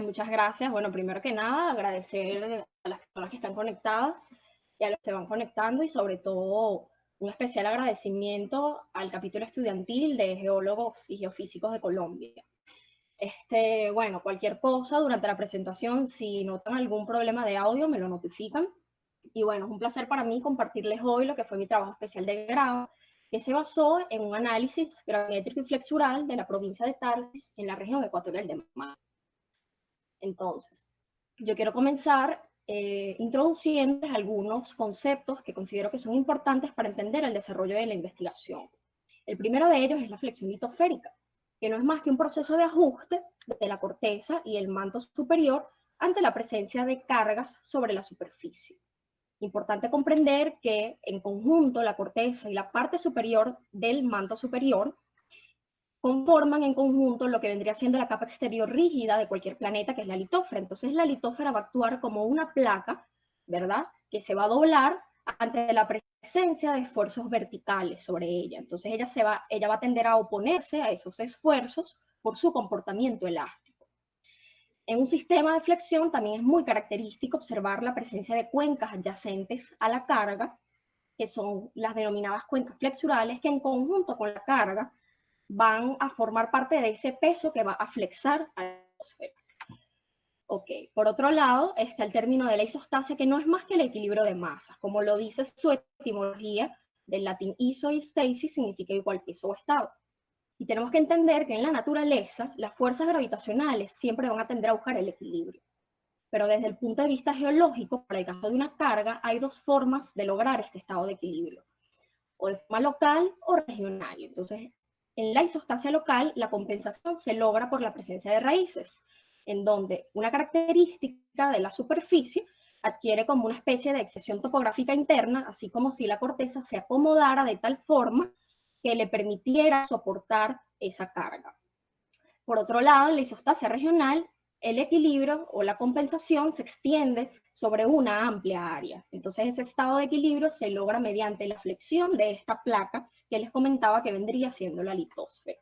Muchas gracias. Bueno, primero que nada, agradecer a las personas que están conectadas y a los que se van conectando y sobre todo un especial agradecimiento al capítulo estudiantil de Geólogos y Geofísicos de Colombia. Bueno, cualquier cosa durante la presentación, si notan algún problema de audio, me lo notifican. Y bueno, es un placer para mí compartirles hoy lo que fue mi trabajo especial de grado, que se basó en un análisis gravimétrico y flexural de la provincia de Tarsis en la región ecuatorial de Mar. Entonces, yo quiero comenzar introduciendo algunos conceptos que considero que son importantes para entender el desarrollo de la investigación. El primero de ellos es la flexión litosférica, que no es más que un proceso de ajuste de la corteza y el manto superior ante la presencia de cargas sobre la superficie. Importante comprender que en conjunto la corteza y la parte superior del manto superior conforman en conjunto lo que vendría siendo la capa exterior rígida de cualquier planeta, que es la litósfera. Entonces la litósfera va a actuar como una placa, ¿verdad?, que se va a doblar ante la presencia de esfuerzos verticales sobre ella. Entonces ella va a tender a oponerse a esos esfuerzos por su comportamiento elástico. En un sistema de flexión también es muy característico observar la presencia de cuencas adyacentes a la carga, que son las denominadas cuencas flexurales, que en conjunto con la carga van a formar parte de ese peso que va a flexar a la atmósfera. Ok, por otro lado está el término de la isostasia, que no es más que el equilibrio de masas, como lo dice su etimología del latín iso y stasis, significa igual peso o estado. Y tenemos que entender que en la naturaleza las fuerzas gravitacionales siempre van a tender a buscar el equilibrio. Pero desde el punto de vista geológico, para el caso de una carga, hay dos formas de lograr este estado de equilibrio, o de forma local o regional. Entonces, en la isostasia local, la compensación se logra por la presencia de raíces, en donde una característica de la superficie adquiere como una especie de excesión topográfica interna, así como si la corteza se acomodara de tal forma que le permitiera soportar esa carga. Por otro lado, en la isostasia regional, el equilibrio o la compensación se extiende sobre una amplia área. Entonces ese estado de equilibrio se logra mediante la flexión de esta placa que les comentaba que vendría siendo la litósfera.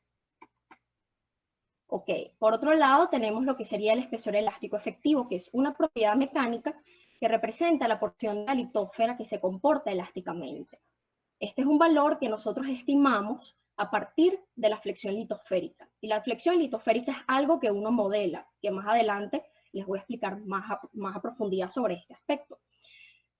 Ok, por otro lado tenemos lo que sería el espesor elástico efectivo, que es una propiedad mecánica que representa la porción de la litósfera que se comporta elásticamente. Este es un valor que nosotros estimamos a partir de la flexión litosférica. Y la flexión litosférica es algo que uno modela, que más adelante les voy a explicar más a profundidad sobre este aspecto.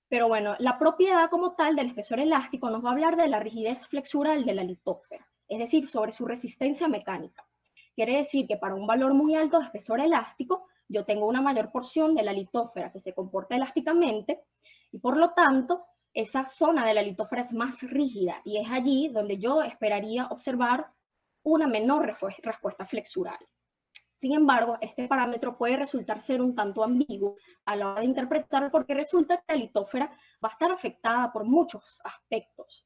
Pero bueno, la propiedad como tal del espesor elástico nos va a hablar de la rigidez flexural de la litósfera, es decir, sobre su resistencia mecánica. Quiere decir que para un valor muy alto de espesor elástico, yo tengo una mayor porción de la litósfera que se comporta elásticamente y por lo tanto, esa zona de la litósfera es más rígida y es allí donde yo esperaría observar una menor respuesta flexural. Sin embargo, este parámetro puede resultar ser un tanto ambiguo a la hora de interpretar porque resulta que la litósfera va a estar afectada por muchos aspectos.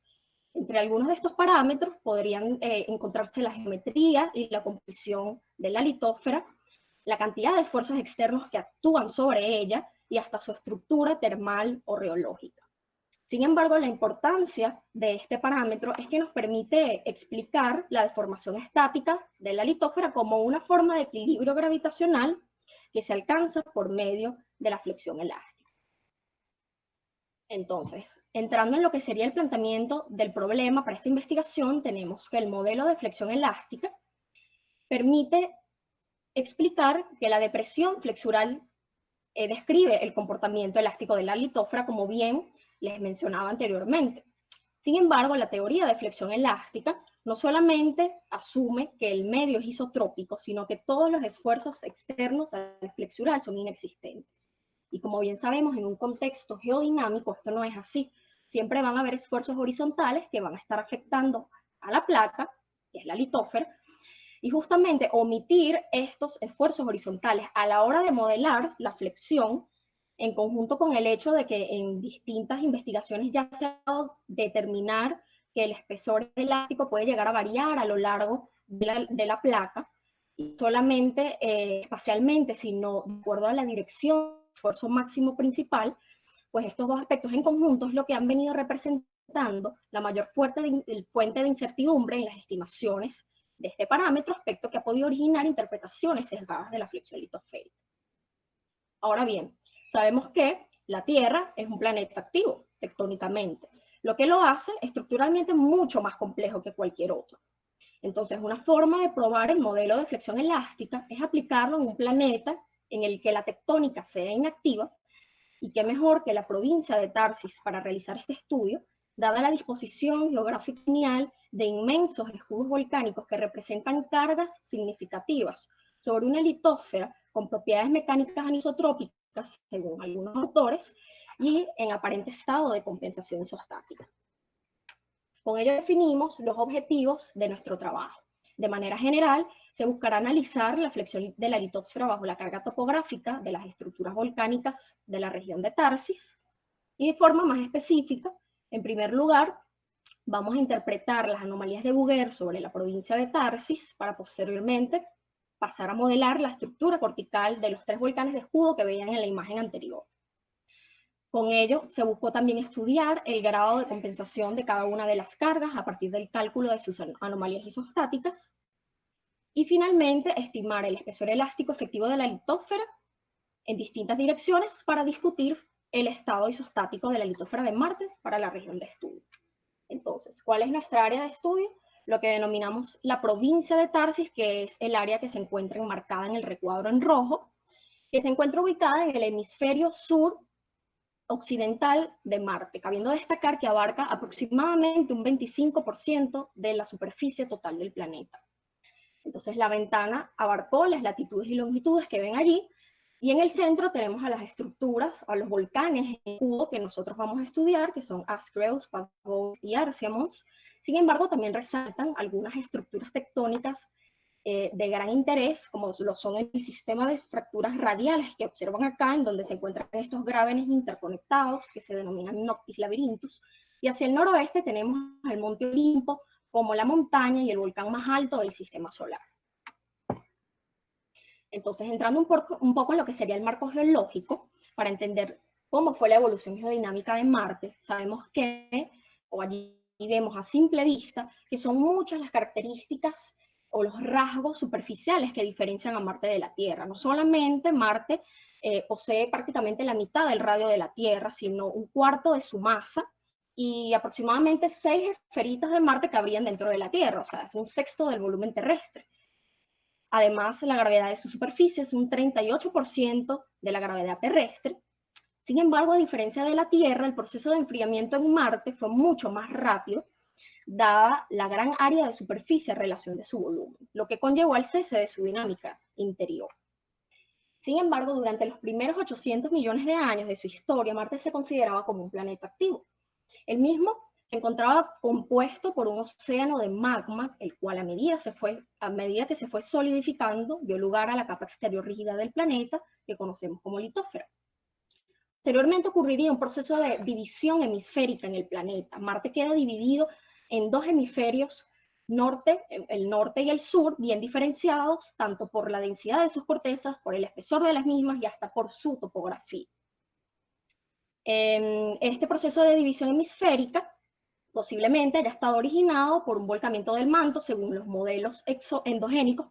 Entre algunos de estos parámetros podrían encontrarse la geometría y la composición de la litósfera, la cantidad de esfuerzos externos que actúan sobre ella y hasta su estructura termal o reológica. Sin embargo, la importancia de este parámetro es que nos permite explicar la deformación estática de la litósfera como una forma de equilibrio gravitacional que se alcanza por medio de la flexión elástica. Entonces, entrando en lo que sería el planteamiento del problema para esta investigación, tenemos que el modelo de flexión elástica permite explicar que la depresión flexural describe el comportamiento elástico de la litósfera, como bien les mencionaba anteriormente. Sin embargo, la teoría de flexión elástica no solamente asume que el medio es isotrópico, sino que todos los esfuerzos externos al flexural son inexistentes. Y como bien sabemos, en un contexto geodinámico esto no es así. Siempre van a haber esfuerzos horizontales que van a estar afectando a la placa, que es la litósfera, y justamente omitir estos esfuerzos horizontales a la hora de modelar la flexión, en conjunto con el hecho de que en distintas investigaciones ya se ha dado determinar que el espesor elástico puede llegar a variar a lo largo de la placa, y solamente espacialmente, sino de acuerdo a la dirección, esfuerzo máximo principal, pues estos dos aspectos en conjunto es lo que han venido representando la mayor fuente de incertidumbre en las estimaciones de este parámetro, aspecto que ha podido originar interpretaciones sesgadas de la flexión litosférica. Ahora bien, sabemos que la Tierra es un planeta activo tectónicamente, lo que lo hace estructuralmente mucho más complejo que cualquier otro. Entonces, una forma de probar el modelo de flexión elástica es aplicarlo en un planeta en el que la tectónica sea inactiva, y qué mejor que la provincia de Tarsis para realizar este estudio, dada la disposición geográfica lineal de inmensos escudos volcánicos que representan cargas significativas sobre una litósfera con propiedades mecánicas anisotrópicas, según algunos autores, y en aparente estado de compensación isostática. Con ello definimos los objetivos de nuestro trabajo. De manera general, se buscará analizar la flexión de la litósfera bajo la carga topográfica de las estructuras volcánicas de la región de Tarsis, y de forma más específica, en primer lugar, vamos a interpretar las anomalías de Bouguer sobre la provincia de Tarsis para posteriormente pasar a modelar la estructura cortical de los 3 volcanes de escudo que veían en la imagen anterior. Con ello, se buscó también estudiar el grado de compensación de cada una de las cargas a partir del cálculo de sus anomalías isostáticas. Y finalmente, estimar el espesor elástico efectivo de la litósfera en distintas direcciones para discutir el estado isostático de la litósfera de Marte para la región de estudio. Entonces, ¿cuál es nuestra área de estudio? Lo que denominamos la provincia de Tarsis, que es el área que se encuentra enmarcada en el recuadro en rojo, que se encuentra ubicada en el hemisferio sur occidental de Marte, cabiendo destacar que abarca aproximadamente un 25% de la superficie total del planeta. Entonces la ventana abarcó las latitudes y longitudes que ven allí, y en el centro tenemos a las estructuras, a los volcanes en cubo que nosotros vamos a estudiar, que son Asclepios, Pavos y Arciamos. Sin embargo, también resaltan algunas estructuras tectónicas de gran interés, como lo son el sistema de fracturas radiales que observan acá, en donde se encuentran estos grábenes interconectados que se denominan Noctis labyrinthus, y hacia el noroeste tenemos el monte Olimpo como la montaña y el volcán más alto del sistema solar. Entonces, entrando un poco en lo que sería el marco geológico, para entender cómo fue la evolución geodinámica de Marte, sabemos que, o allí vemos a simple vista, que son muchas las características o los rasgos superficiales que diferencian a Marte de la Tierra. No solamente Marte posee prácticamente la mitad del radio de la Tierra, sino un cuarto de su masa, y aproximadamente 6 esferitas de Marte cabrían dentro de la Tierra, o sea, es un sexto del volumen terrestre. Además, la gravedad de su superficie es un 38% de la gravedad terrestre. Sin embargo, a diferencia de la Tierra, el proceso de enfriamiento en Marte fue mucho más rápido, dada la gran área de superficie en relación de su volumen, lo que conllevó al cese de su dinámica interior. Sin embargo, durante los primeros 800 millones de años de su historia, Marte se consideraba como un planeta activo. El mismo se encontraba compuesto por un océano de magma, el cual a medida que se fue solidificando, dio lugar a la capa exterior rígida del planeta, que conocemos como litósfera. Posteriormente ocurriría un proceso de división hemisférica en el planeta. Marte queda dividido en 2 hemisferios, el norte y el sur, bien diferenciados, tanto por la densidad de sus cortezas, por el espesor de las mismas y hasta por su topografía. Este proceso de división hemisférica posiblemente haya estado originado por un volcamiento del manto, según los modelos endogénicos,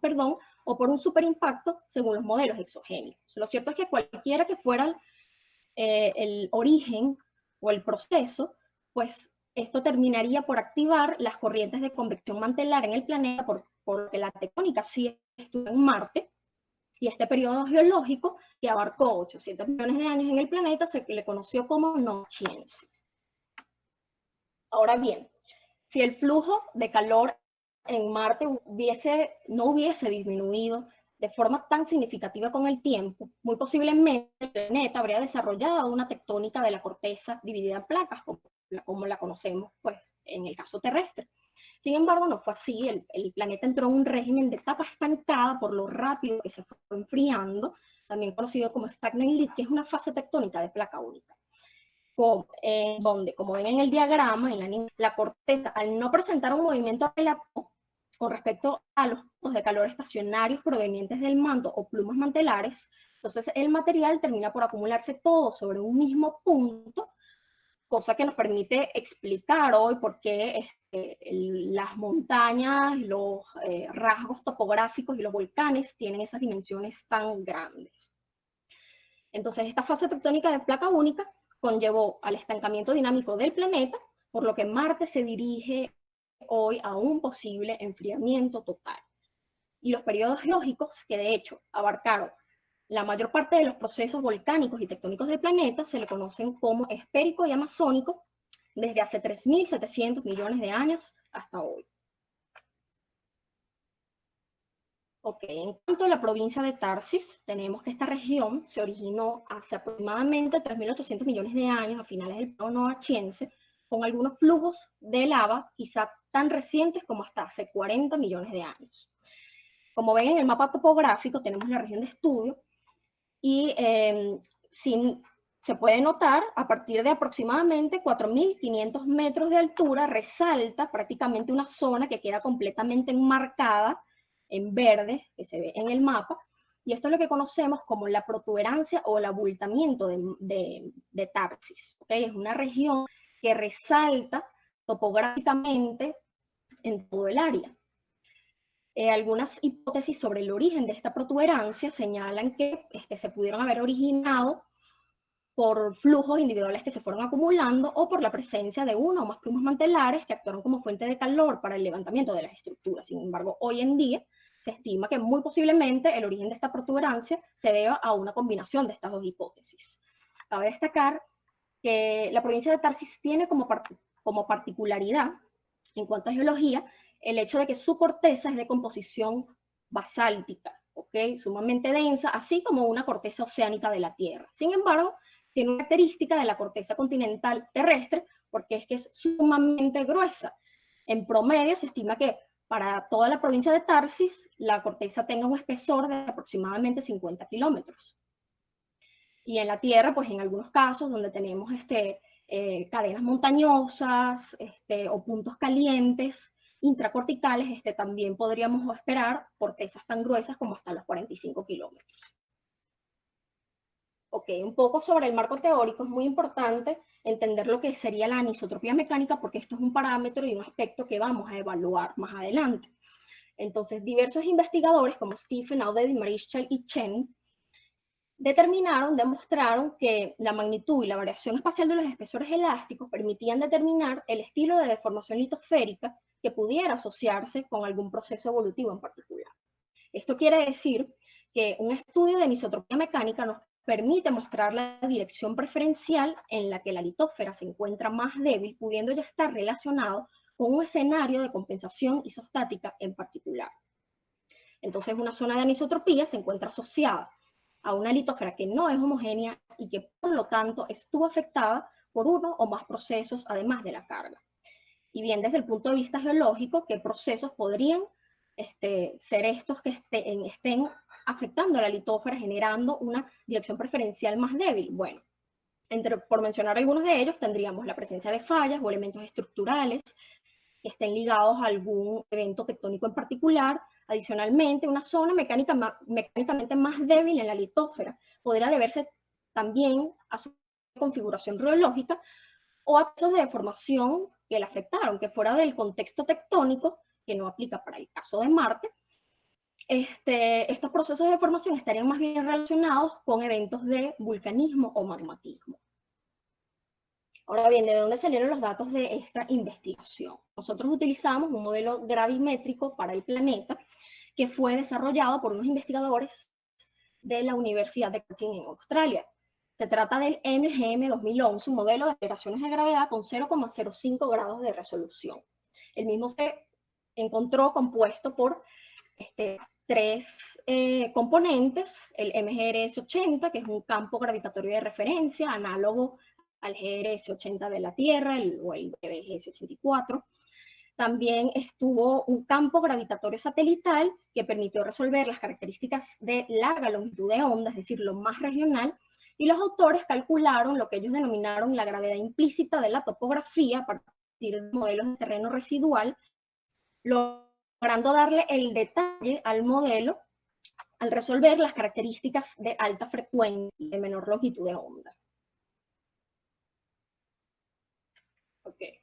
o por un superimpacto, según los modelos exogénicos. Lo cierto es que cualquiera que fuera el origen o el proceso, pues esto terminaría por activar las corrientes de convección mantelar en el planeta, porque la tectónica sí estuvo en Marte, y este periodo geológico, que abarcó 800 millones de años en el planeta, se le conoció como Nochiense. Ahora bien, si el flujo de calor en Marte no hubiese disminuido de forma tan significativa con el tiempo, muy posiblemente el planeta habría desarrollado una tectónica de la corteza dividida en placas, como la conocemos pues, en el caso terrestre. Sin embargo, no fue así. El planeta entró en un régimen de etapa estancada por lo rápido que se fue enfriando, también conocido como Stagnant, que es una fase tectónica de placa única. Donde, como ven en el diagrama, la corteza, al no presentar un movimiento relativo con respecto a los puntos de calor estacionarios provenientes del manto o plumas mantelares, entonces el material termina por acumularse todo sobre un mismo punto, cosa que nos permite explicar hoy por qué las montañas, los rasgos topográficos y los volcanes tienen esas dimensiones tan grandes. Entonces, esta fase tectónica de placa única conllevó al estancamiento dinámico del planeta, por lo que Marte se dirige hoy a un posible enfriamiento total. Y los periodos geológicos, que de hecho abarcaron la mayor parte de los procesos volcánicos y tectónicos del planeta, se le conocen como esférico y amazónico desde hace 3.700 millones de años hasta hoy. Ok, en cuanto a la provincia de Tarsis, tenemos que esta región se originó hace aproximadamente 3.800 millones de años, a finales del periodo Noachiense, con algunos flujos de lava quizá tan recientes como hasta hace 40 millones de años. Como ven en el mapa topográfico, tenemos la región de estudio y se puede notar a partir de aproximadamente 4.500 metros de altura, resalta prácticamente una zona que queda completamente enmarcada en verde, que se ve en el mapa, y esto es lo que conocemos como la protuberancia o el abultamiento de Tarsis. ¿Okay? Es una región que resalta topográficamente en todo el área. Algunas hipótesis sobre el origen de esta protuberancia señalan que se pudieron haber originado por flujos individuales que se fueron acumulando o por la presencia de una o más plumas mantelares que actuaron como fuente de calor para el levantamiento de las estructuras. Sin embargo, hoy en día se estima que muy posiblemente el origen de esta protuberancia se deba a una combinación de estas dos hipótesis. Cabe destacar que la provincia de Tarsis tiene como particularidad, en cuanto a geología, el hecho de que su corteza es de composición basáltica, ¿okay? Sumamente densa, así como una corteza oceánica de la Tierra. Sin embargo, tiene una característica de la corteza continental terrestre, porque es que es sumamente gruesa. En promedio, se estima que para toda la provincia de Tarsis, la corteza tenga un espesor de aproximadamente 50 kilómetros. Y en la Tierra, pues en algunos casos donde tenemos cadenas montañosas o puntos calientes intracorticales, también podríamos esperar cortezas tan gruesas como hasta los 45 kilómetros. Ok, un poco sobre el marco teórico, es muy importante entender lo que sería la anisotropía mecánica, porque esto es un parámetro y un aspecto que vamos a evaluar más adelante. Entonces, diversos investigadores como Stephen, Audet, Marischal y Chen demostraron que la magnitud y la variación espacial de los espesores elásticos permitían determinar el estilo de deformación litosférica que pudiera asociarse con algún proceso evolutivo en particular. Esto quiere decir que un estudio de anisotropía mecánica nos permite mostrar la dirección preferencial en la que la litósfera se encuentra más débil, pudiendo ya estar relacionado con un escenario de compensación isostática en particular. Entonces, una zona de anisotropía se encuentra asociada a una litósfera que no es homogénea y que por lo tanto estuvo afectada por uno o más procesos además de la carga. Y bien, desde el punto de vista geológico, ¿qué procesos podrían ser estos que estén afectando a la litósfera, generando una dirección preferencial más débil? Bueno, por mencionar algunos de ellos, tendríamos la presencia de fallas o elementos estructurales que estén ligados a algún evento tectónico en particular. Adicionalmente, una zona mecánicamente más débil en la litósfera podría deberse también a su configuración geológica o a procesos de deformación que la afectaron, que fuera del contexto tectónico, que no aplica para el caso de Marte. Estos procesos de deformación estarían más bien relacionados con eventos de vulcanismo o magmatismo. Ahora bien, ¿de dónde salieron los datos de esta investigación? Nosotros utilizamos un modelo gravimétrico para el planeta que fue desarrollado por unos investigadores de la Universidad de Curtin en Australia. Se trata del MGM 2011, un modelo de operaciones de gravedad con 0,05 grados de resolución. El mismo se encontró compuesto por tres componentes: el MGRS80, que es un campo gravitatorio de referencia, análogo al GRS80 de la Tierra, o el GS84. También estuvo un campo gravitatorio satelital que permitió resolver las características de larga longitud de onda, es decir, lo más regional, y los autores calcularon lo que ellos denominaron la gravedad implícita de la topografía a partir de modelos de terreno residual, logrando darle el detalle al modelo al resolver las características de alta frecuencia y de menor longitud de onda. Okay.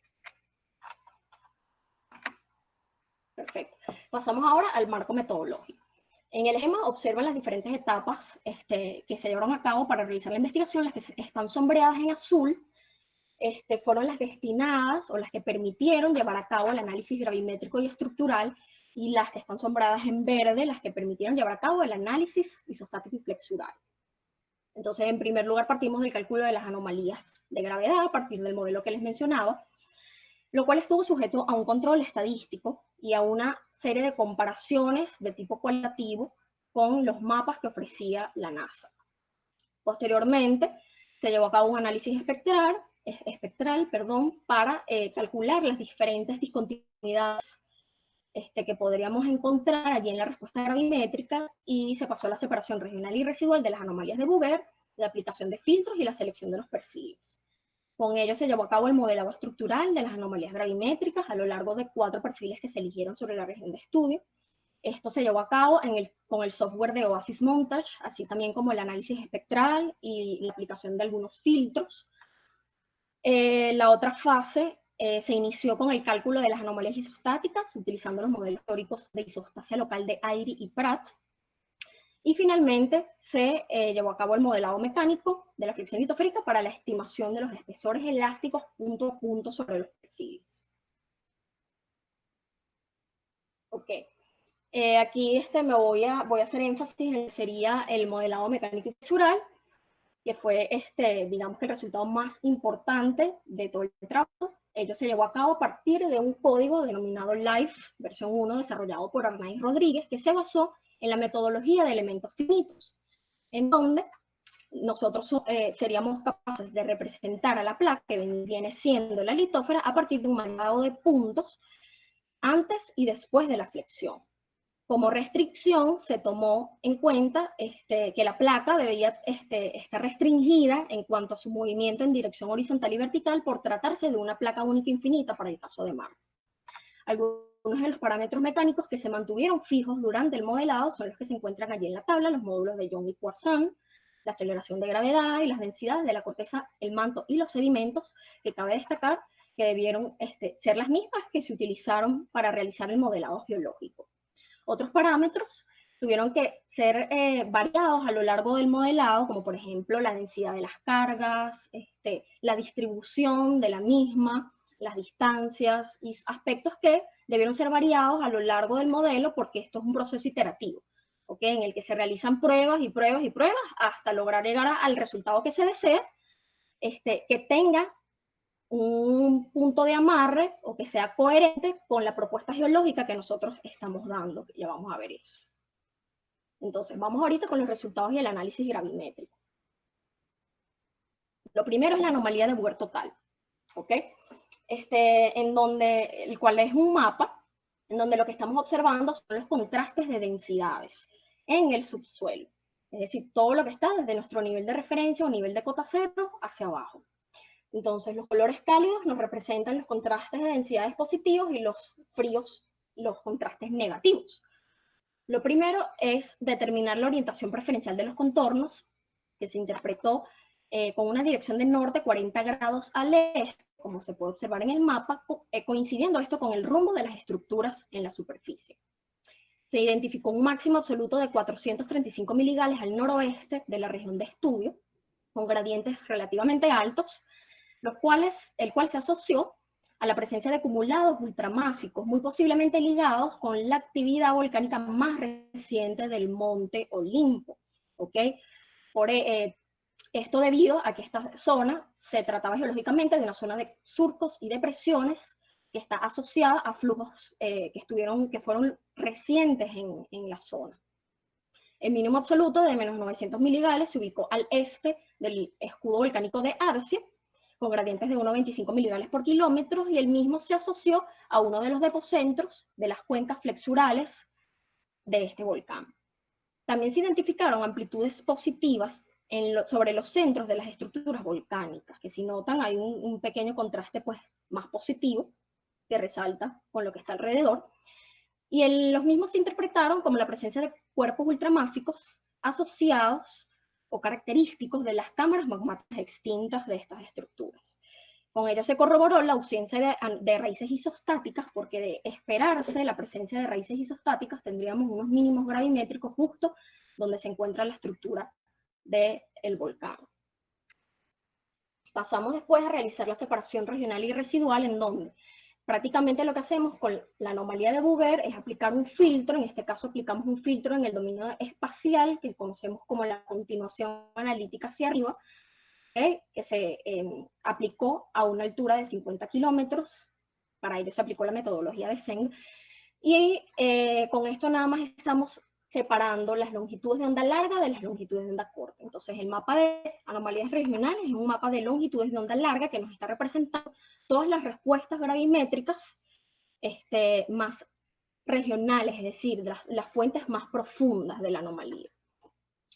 Perfecto. Pasamos ahora al marco metodológico. En el esquema observan las diferentes etapas que se llevaron a cabo para realizar la investigación. Las que están sombreadas en azul fueron las destinadas o las que permitieron llevar a cabo el análisis gravimétrico y estructural, y las que están sombreadas en verde, las que permitieron llevar a cabo el análisis isostático y flexural. Entonces, en primer lugar, partimos del cálculo de las anomalías de gravedad a partir del modelo que les mencionaba, lo cual estuvo sujeto a un control estadístico y a una serie de comparaciones de tipo cualitativo con los mapas que ofrecía la NASA. Posteriormente, se llevó a cabo un análisis espectral para calcular las diferentes discontinuidades que podríamos encontrar allí en la respuesta gravimétrica, y se pasó a la separación regional y residual de las anomalías de Bouguer, la aplicación de filtros y la selección de los perfiles. Con ello se llevó a cabo el modelado estructural de las anomalías gravimétricas a lo largo de 4 perfiles que se eligieron sobre la región de estudio. Esto se llevó a cabo con el software de Oasis Montage, así también como el análisis espectral y la aplicación de algunos filtros. La otra fase se inició con el cálculo de las anomalías isostáticas, utilizando los modelos teóricos de isostasia local de Airy y Pratt. Y finalmente se llevó a cabo el modelado mecánico de la fricción litosférica para la estimación de los espesores elásticos punto a punto sobre los perfiles. Ok. Aquí voy a hacer énfasis en lo que sería el modelado mecánico y flexural, que fue, digamos que el resultado más importante de todo el trabajo. Ello se llevó a cabo a partir de un código denominado LIFE, versión 1, desarrollado por Arnaiz Rodríguez, que se basó en la metodología de elementos finitos, en donde nosotros seríamos capaces de representar a la placa, que viene siendo la litósfera, a partir de un mandado de puntos antes y después de la flexión. Como restricción se tomó en cuenta que la placa debía estar restringida en cuanto a su movimiento en dirección horizontal y vertical, por tratarse de una placa única infinita para el caso de Marte. Algunos de los parámetros mecánicos que se mantuvieron fijos durante el modelado son los que se encuentran allí en la tabla: los módulos de Young y Poisson, la aceleración de gravedad y las densidades de la corteza, el manto y los sedimentos, que cabe destacar que debieron ser las mismas que se utilizaron para realizar el modelado geológico. Otros parámetros tuvieron que ser variados a lo largo del modelado, como por ejemplo la densidad de las cargas, la distribución de la misma, las distancias y aspectos que debieron ser variados a lo largo del modelo, porque esto es un proceso iterativo, ¿okay? En el que se realizan pruebas y pruebas y pruebas hasta lograr llegar al resultado que se desea, que tenga un punto de amarre o que sea coherente con la propuesta geológica que nosotros estamos dando. Ya vamos a ver eso. Entonces, vamos ahorita con los resultados y el análisis gravimétrico. Lo primero es la anomalía de Bouguer total, ¿ok? El cual es un mapa en donde lo que estamos observando son los contrastes de densidades en el subsuelo. Es decir, todo lo que está desde nuestro nivel de referencia o nivel de cota cero hacia abajo. Entonces, los colores cálidos nos representan los contrastes de densidades positivos, y los fríos, los contrastes negativos. Lo primero es determinar la orientación preferencial de los contornos, que se interpretó con una dirección de norte 40 grados al este, como se puede observar en el mapa, coincidiendo esto con el rumbo de las estructuras en la superficie. Se identificó un máximo absoluto de 435 miligales al noroeste de la región de estudio, con gradientes relativamente altos, el cual se asoció a la presencia de acumulados ultramáficos, muy posiblemente ligados con la actividad volcánica más reciente del monte Olimpo, ¿ok? Esto debido a que esta zona se trataba geológicamente de una zona de surcos y depresiones que está asociada a flujos que fueron recientes en la zona. El mínimo absoluto de menos 900 miligales se ubicó al este del escudo volcánico de Arcia, con gradientes de 1,25 miligales por kilómetro, y el mismo se asoció a uno de los depocentros de las cuencas flexurales de este volcán. También se identificaron amplitudes positivas sobre los centros de las estructuras volcánicas, que si notan hay un pequeño contraste pues, más positivo que resalta con lo que está alrededor, y los mismos se interpretaron como la presencia de cuerpos ultramáficos asociados o característicos de las cámaras magmáticas extintas de estas estructuras. Con ello se corroboró la ausencia de raíces isostáticas, porque de esperarse la presencia de raíces isostáticas tendríamos unos mínimos gravimétricos justo donde se encuentra la estructura del volcán. Pasamos después a realizar la separación regional y residual, en donde prácticamente lo que hacemos con la anomalía de Bouguer es aplicar un filtro. En este caso aplicamos un filtro en el dominio espacial, que conocemos como la continuación analítica hacia arriba, que se aplicó a una altura de 50 kilómetros. Para ello se aplicó la metodología de Zeng. Y con esto nada más estamos separando las longitudes de onda larga de las longitudes de onda corta. Entonces el mapa de anomalías regionales es un mapa de longitudes de onda larga que nos está representando todas las respuestas gravimétricas más regionales, es decir, las fuentes más profundas de la anomalía.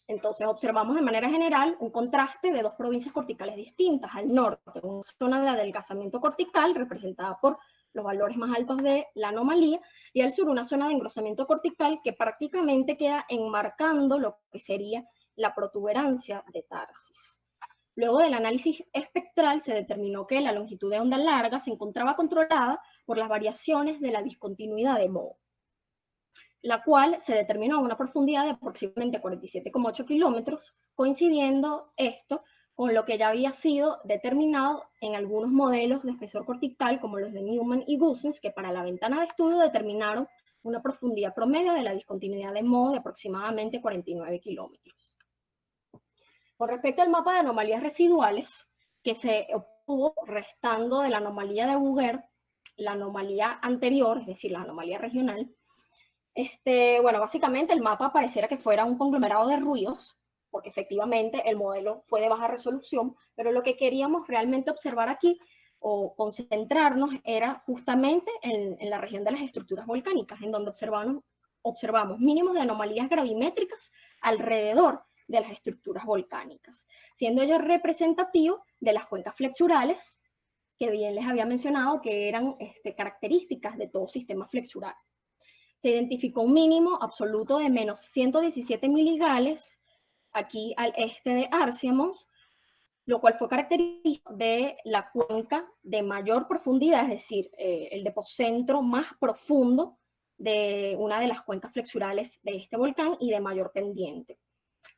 Entonces observamos de manera general un contraste de dos provincias corticales distintas. Al norte, una zona de adelgazamiento cortical representada por los valores más altos de la anomalía, y al sur una zona de engrosamiento cortical que prácticamente queda enmarcando lo que sería la protuberancia de Tarsis. Luego del análisis espectral se determinó que la longitud de onda larga se encontraba controlada por las variaciones de la discontinuidad de Moe, la cual se determinó a una profundidad de aproximadamente 47,8 kilómetros, coincidiendo esto con lo que ya había sido determinado en algunos modelos de espesor cortical, como los de Newman y Goossens, que para la ventana de estudio determinaron una profundidad promedio de la discontinuidad de Moe de aproximadamente 49 kilómetros. Con respecto al mapa de anomalías residuales, que se obtuvo restando de la anomalía de Bouguer, la anomalía anterior, es decir, la anomalía regional, bueno, básicamente el mapa pareciera que fuera un conglomerado de ruidos, porque efectivamente el modelo fue de baja resolución, pero lo que queríamos realmente observar aquí o concentrarnos era justamente en la región de las estructuras volcánicas, en donde observamos mínimos de anomalías gravimétricas alrededor de las estructuras volcánicas, siendo ello representativo de las cuencas flexurales, que bien les había mencionado que eran características de todo sistema flexural. Se identificó un mínimo absoluto de menos 117 miligales aquí al este de Arciamos, lo cual fue característico de la cuenca de mayor profundidad, es decir, el depocentro más profundo de una de las cuencas flexurales de este volcán y de mayor pendiente.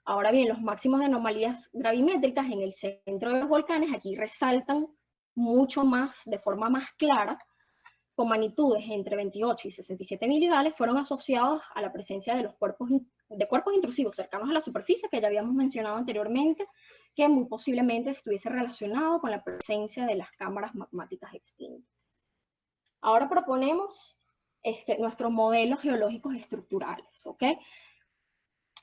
Ahora bien, los máximos de anomalías gravimétricas en el centro de los volcanes aquí resaltan mucho más, de forma más clara, con magnitudes entre 28 y 67 miligales, fueron asociados a la presencia de cuerpos intrusivos cercanos a la superficie, que ya habíamos mencionado anteriormente, que muy posiblemente estuviese relacionado con la presencia de las cámaras magmáticas extintas. Ahora proponemos nuestros modelos geológicos estructurales, ¿ok?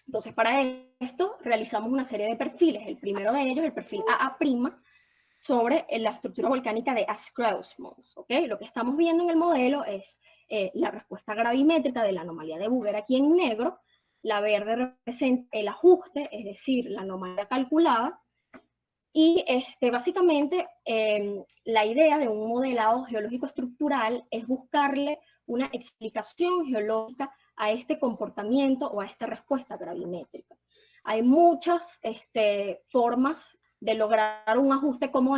Entonces, para esto realizamos una serie de perfiles. El primero de ellos, el perfil AA', sobre la estructura volcánica de Askrausmons, ¿ok? Lo que estamos viendo en el modelo es la respuesta gravimétrica de la anomalía de Bouguer aquí en negro. La verde representa el ajuste, es decir, la anomalía calculada. Y básicamente la idea de un modelado geológico estructural es buscarle una explicación geológica a este comportamiento o a esta respuesta gravimétrica. Hay muchas formas de lograr un ajuste como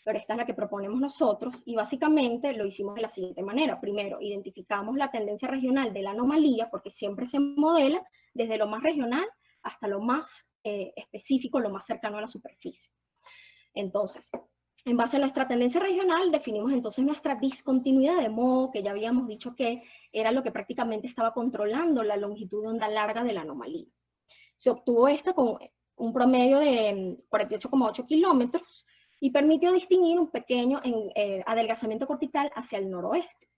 pero esta es la que proponemos nosotros, y básicamente lo hicimos de la siguiente manera. Primero, identificamos la tendencia regional de la anomalía, porque siempre se modela desde lo más regional hasta lo más específico, lo más cercano a la superficie. Entonces, en base a nuestra tendencia regional, definimos entonces nuestra discontinuidad de Moe, que ya habíamos dicho que era lo que prácticamente estaba controlando la longitud de onda larga de la anomalía. Se obtuvo esta con un promedio de 48,8 kilómetros y permitió distinguir un pequeño adelgazamiento cortical hacia el noroeste.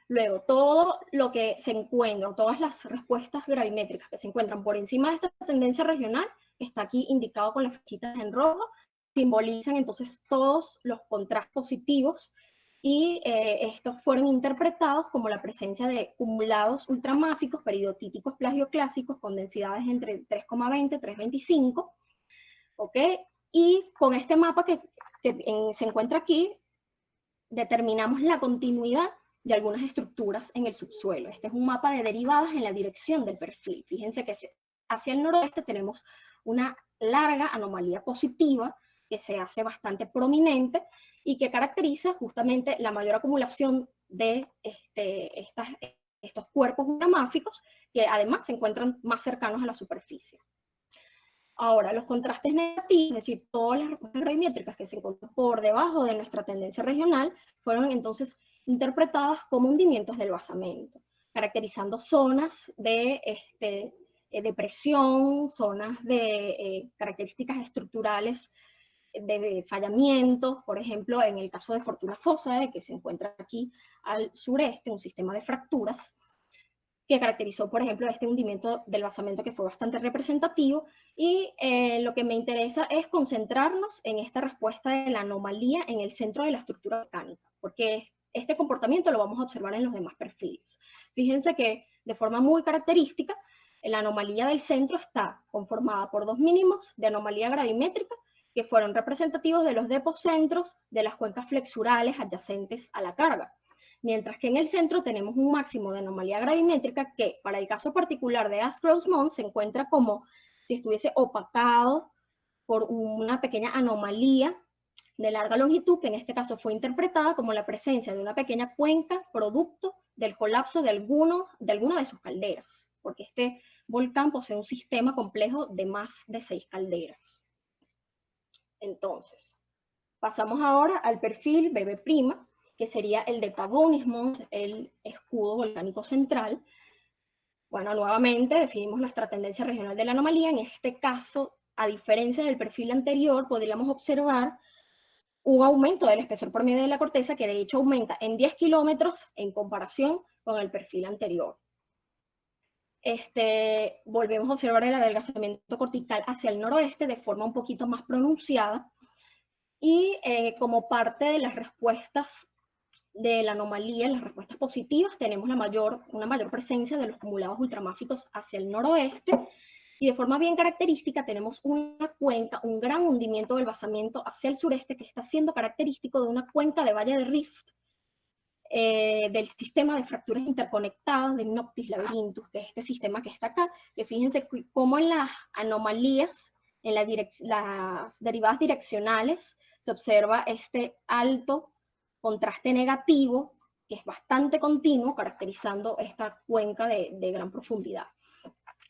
Luego, todo lo que se encuentra, todas las respuestas gravimétricas que se encuentran por encima de esta tendencia regional, está aquí indicado con las flechitas en rojo, simbolizan entonces todos los contrastes positivos, y estos fueron interpretados como la presencia de cumulados ultramáficos peridotíticos plagioclásicos con densidades entre 3,20 y 3,25, ¿ok? Y con este mapa que se encuentra aquí, determinamos la continuidad de algunas estructuras en el subsuelo. Este es un mapa de derivadas en la dirección del perfil. Fíjense que hacia el noroeste tenemos una larga anomalía positiva que se hace bastante prominente y que caracteriza justamente la mayor acumulación de estos cuerpos uramáficos que además se encuentran más cercanos a la superficie. Ahora, los contrastes negativos, es decir, todas las respuestas gravimétricas que se encuentran por debajo de nuestra tendencia regional, fueron entonces interpretadas como hundimientos del basamento, caracterizando zonas de depresión, zonas de características estructurales de fallamientos, por ejemplo, en el caso de Fortuna Fossae, que se encuentra aquí al sureste, un sistema de fracturas, que caracterizó, por ejemplo, este hundimiento del basamento que fue bastante representativo, y lo que me interesa es concentrarnos en esta respuesta de la anomalía en el centro de la estructura volcánica, porque este comportamiento lo vamos a observar en los demás perfiles. Fíjense que de forma muy característica, la anomalía del centro está conformada por dos mínimos de anomalía gravimétrica que fueron representativos de los depocentros de las cuencas flexurales adyacentes a la carga. Mientras que en el centro tenemos un máximo de anomalía gravimétrica que, para el caso particular de Asgross Mons, se encuentra como si estuviese opacado por una pequeña anomalía de larga longitud, que en este caso fue interpretada como la presencia de una pequeña cuenca producto del colapso de alguna de sus calderas, porque este volcán posee un sistema complejo de más de 6 calderas. Entonces, pasamos ahora al perfil BB', que sería el de Pavonis Mons, el escudo volcánico central. Bueno, nuevamente definimos nuestra tendencia regional de la anomalía. En este caso, a diferencia del perfil anterior, podríamos observar un aumento del espesor promedio de la corteza, que de hecho aumenta en 10 kilómetros en comparación con el perfil anterior. Volvemos a observar el adelgazamiento cortical hacia el noroeste de forma un poquito más pronunciada, y como parte de las respuestas de la anomalía, las respuestas positivas, tenemos una mayor presencia de los cumulados ultramáficos hacia el noroeste, y de forma bien característica tenemos una cuenca, un gran hundimiento del basamento hacia el sureste, que está siendo característico de una cuenca de valle de rift, del sistema de fracturas interconectadas de Noctis labyrinthus, que es este sistema que está acá, que fíjense cómo en las anomalías, en las derivadas direccionales, se observa este alto contraste negativo, que es bastante continuo, caracterizando esta cuenca de gran profundidad.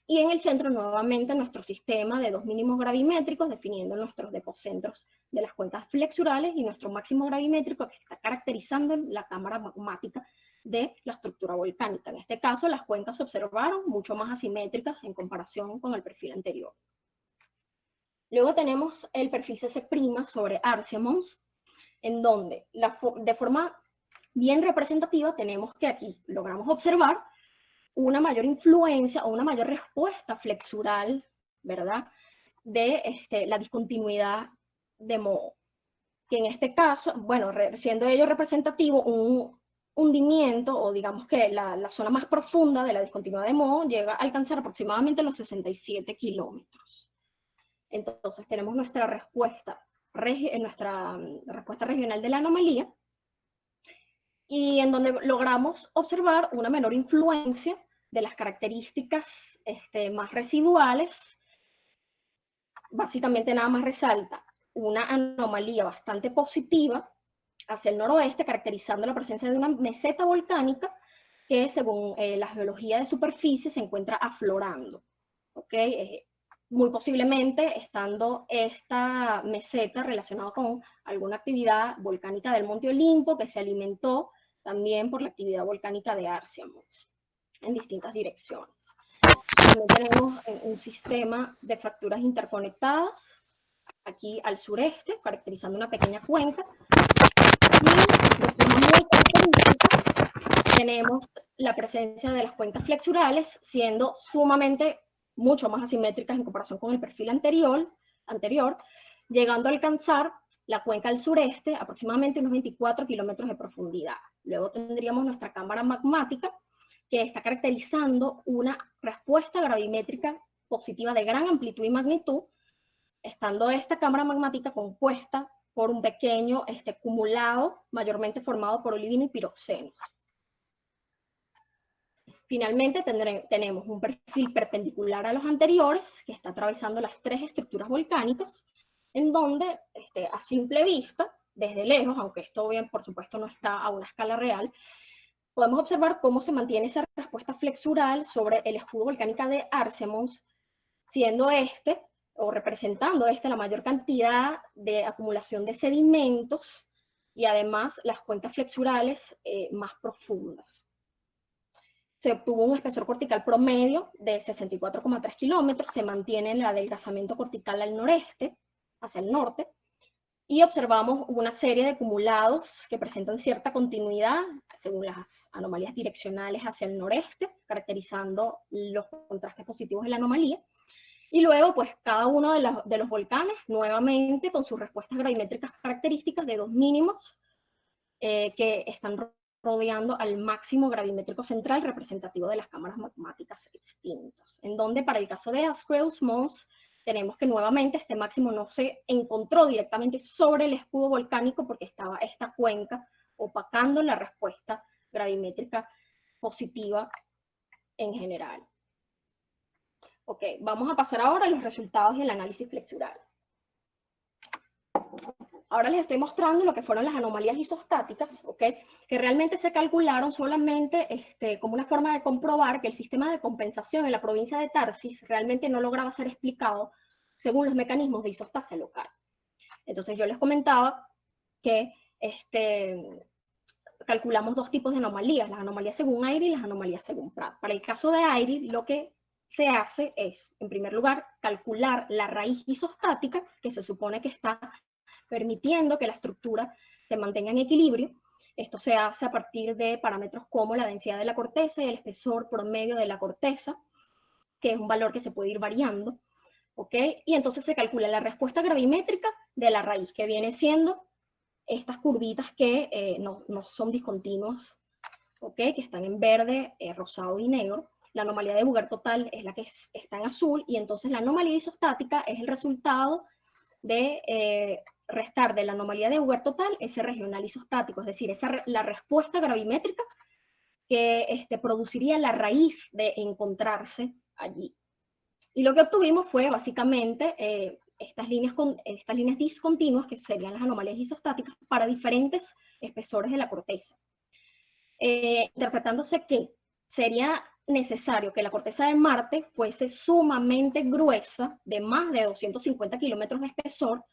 Y en el centro, nuevamente, nuestro sistema de dos mínimos gravimétricos, definiendo nuestros depocentros de las cuencas flexurales, y nuestro máximo gravimétrico, que está caracterizando la cámara magmática de la estructura volcánica. En este caso, las cuencas se observaron mucho más asimétricas en comparación con el perfil anterior. Luego tenemos el perfil CC' sobre Arsia Mons, en donde de forma bien representativa tenemos que aquí logramos observar una mayor influencia o una mayor respuesta flexural, ¿verdad?, de la discontinuidad de Moho, que en este caso, bueno, siendo ello representativo, un hundimiento, o digamos que la zona más profunda de la discontinuidad de Moho llega a alcanzar aproximadamente los 67 kilómetros. Entonces tenemos nuestra respuesta regional de la anomalía, y en donde logramos observar una menor influencia de las características más residuales. Básicamente nada más resalta una anomalía bastante positiva hacia el noroeste, caracterizando la presencia de una meseta volcánica que, según la geología de superficie, se encuentra aflorando. ¿Okay? Muy posiblemente estando esta meseta relacionada con alguna actividad volcánica del Monte Olimpo, que se alimentó también por la actividad volcánica de Arsia Mons en distintas direcciones. También tenemos un sistema de fracturas interconectadas aquí al sureste, caracterizando una pequeña cuenca. Y de forma muy característica tenemos la presencia de las cuencas flexurales, siendo sumamente mucho más asimétricas en comparación con el perfil anterior, llegando a alcanzar la cuenca al sureste aproximadamente unos 24 kilómetros de profundidad. Luego tendríamos nuestra cámara magmática, que está caracterizando una respuesta gravimétrica positiva de gran amplitud y magnitud, estando esta cámara magmática compuesta por un pequeño acumulado, mayormente formado por olivino y piroxeno. Finalmente tenemos un perfil perpendicular a los anteriores, que está atravesando las tres estructuras volcánicas, en donde a simple vista, desde lejos, aunque esto bien, por supuesto no está a una escala real, podemos observar cómo se mantiene esa respuesta flexural sobre el escudo volcánico de Arsemons, siendo o representando la mayor cantidad de acumulación de sedimentos y además las cuencas flexurales más profundas. Se obtuvo un espesor cortical promedio de 64,3 kilómetros, se mantiene el adelgazamiento cortical al noreste, hacia el norte, y observamos una serie de acumulados que presentan cierta continuidad según las anomalías direccionales hacia el noreste, caracterizando los contrastes positivos de la anomalía. Y luego, pues, cada uno de los volcanes, nuevamente, con sus respuestas gravimétricas características de dos mínimos que están rodeando al máximo gravimétrico central representativo de las cámaras magmáticas extintas, en donde para el caso de Asclepius Mons tenemos que nuevamente este máximo no se encontró directamente sobre el escudo volcánico porque estaba esta cuenca opacando la respuesta gravimétrica positiva en general. Ok, vamos a pasar ahora a los resultados del análisis flexural. Ahora les estoy mostrando lo que fueron las anomalías isostáticas, ¿ok? Que realmente se calcularon solamente como una forma de comprobar que el sistema de compensación en la provincia de Tarsis realmente no lograba ser explicado según los mecanismos de isostasia local. Entonces yo les comentaba que calculamos dos tipos de anomalías, las anomalías según Airy y las anomalías según Pratt. Para el caso de Airy, lo que se hace es, en primer lugar, calcular la raíz isostática, que se supone que está permitiendo que la estructura se mantenga en equilibrio. Esto se hace a partir de parámetros como la densidad de la corteza y el espesor promedio de la corteza, que es un valor que se puede ir variando, ¿ok? Y entonces se calcula la respuesta gravimétrica de la raíz, que viene siendo estas curvitas que no son discontinuas, ¿ok? Que están en verde, rosado y negro. La anomalía de Bouguer total es la que está en azul, y entonces la anomalía isostática es el resultado de restar de la anomalía de Bouguer total ese regional isostático, es decir, la respuesta gravimétrica que produciría la raíz de encontrarse allí. Y lo que obtuvimos fue básicamente estas líneas discontinuas, que serían las anomalías isostáticas, para diferentes espesores de la corteza. Interpretándose que sería necesario que la corteza de Marte fuese sumamente gruesa, de más de 250 kilómetros de espesor,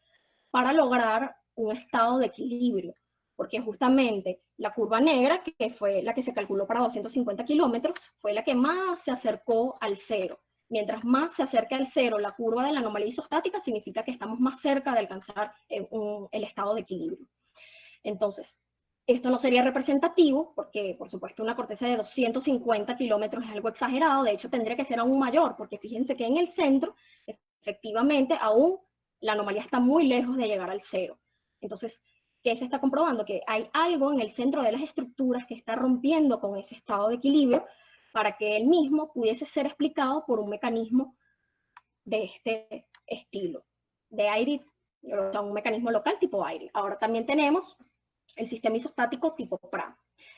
para lograr un estado de equilibrio, porque justamente la curva negra, que fue la que se calculó para 250 kilómetros, fue la que más se acercó al cero. Mientras más se acerca al cero la curva de la anomalía isostática, significa que estamos más cerca de alcanzar el estado de equilibrio. Entonces, esto no sería representativo, porque por supuesto una corteza de 250 kilómetros es algo exagerado, de hecho tendría que ser aún mayor, porque fíjense que en el centro, efectivamente, aún la anomalía está muy lejos de llegar al cero. Entonces, ¿qué se está comprobando? Que hay algo en el centro de las estructuras que está rompiendo con ese estado de equilibrio para que él mismo pudiese ser explicado por un mecanismo de este estilo, de Airy, o sea, un mecanismo local tipo Airy. Ahora también tenemos el sistema isostático tipo Pratt,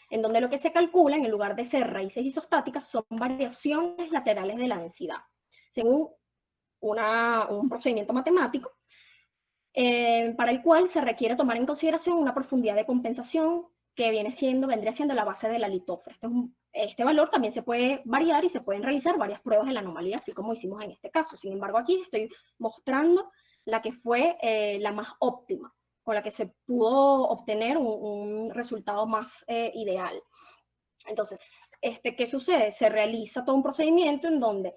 en donde lo que se calcula, en lugar de ser raíces isostáticas, son variaciones laterales de la densidad, según un procedimiento matemático, para el cual se requiere tomar en consideración una profundidad de compensación que vendría siendo la base de la litósfera. Este valor también se puede variar y se pueden realizar varias pruebas de la anomalía, así como hicimos en este caso. Sin embargo, aquí estoy mostrando la que fue la más óptima, con la que se pudo obtener un resultado más ideal. Entonces, ¿qué sucede? Se realiza todo un procedimiento en donde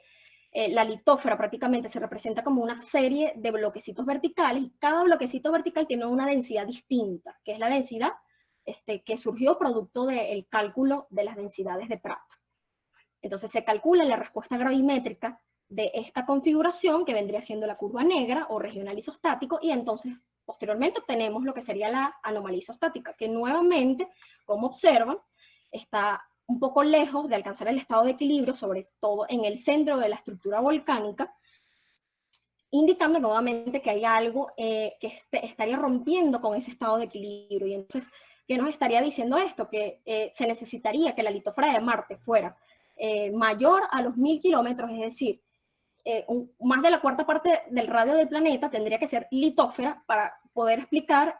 la litósfera prácticamente se representa como una serie de bloquecitos verticales, y cada bloquecito vertical tiene una densidad distinta, que es la densidad que surgió producto del cálculo de las densidades de Pratt. Entonces se calcula la respuesta gravimétrica de esta configuración, que vendría siendo la curva negra o regional isostático, y entonces posteriormente obtenemos lo que sería la anomalía isostática, que nuevamente, como observan, está un poco lejos de alcanzar el estado de equilibrio, sobre todo en el centro de la estructura volcánica, indicando nuevamente que hay algo que estaría rompiendo con ese estado de equilibrio. Y entonces, ¿qué nos estaría diciendo esto? Que se necesitaría que la litósfera de Marte fuera mayor a los 1000 kilómetros, es decir, más de la cuarta parte del radio del planeta tendría que ser litósfera para poder explicar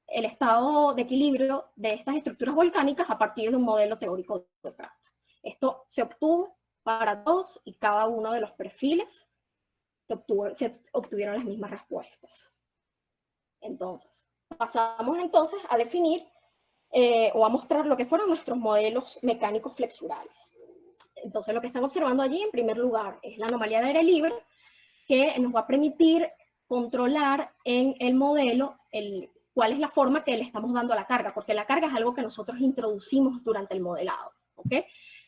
el estado de equilibrio de estas estructuras volcánicas a partir de un modelo teórico de Pratt. Esto se obtuvo para todos y cada uno de los perfiles se obtuvieron las mismas respuestas. Entonces, pasamos entonces a definir o a mostrar lo que fueron nuestros modelos mecánicos flexurales. Entonces, lo que están observando allí, en primer lugar, es la anomalía de aire libre, que nos va a permitir controlar en el modelo cuál es la forma que le estamos dando a la carga, porque la carga es algo que nosotros introducimos durante el modelado, ¿ok?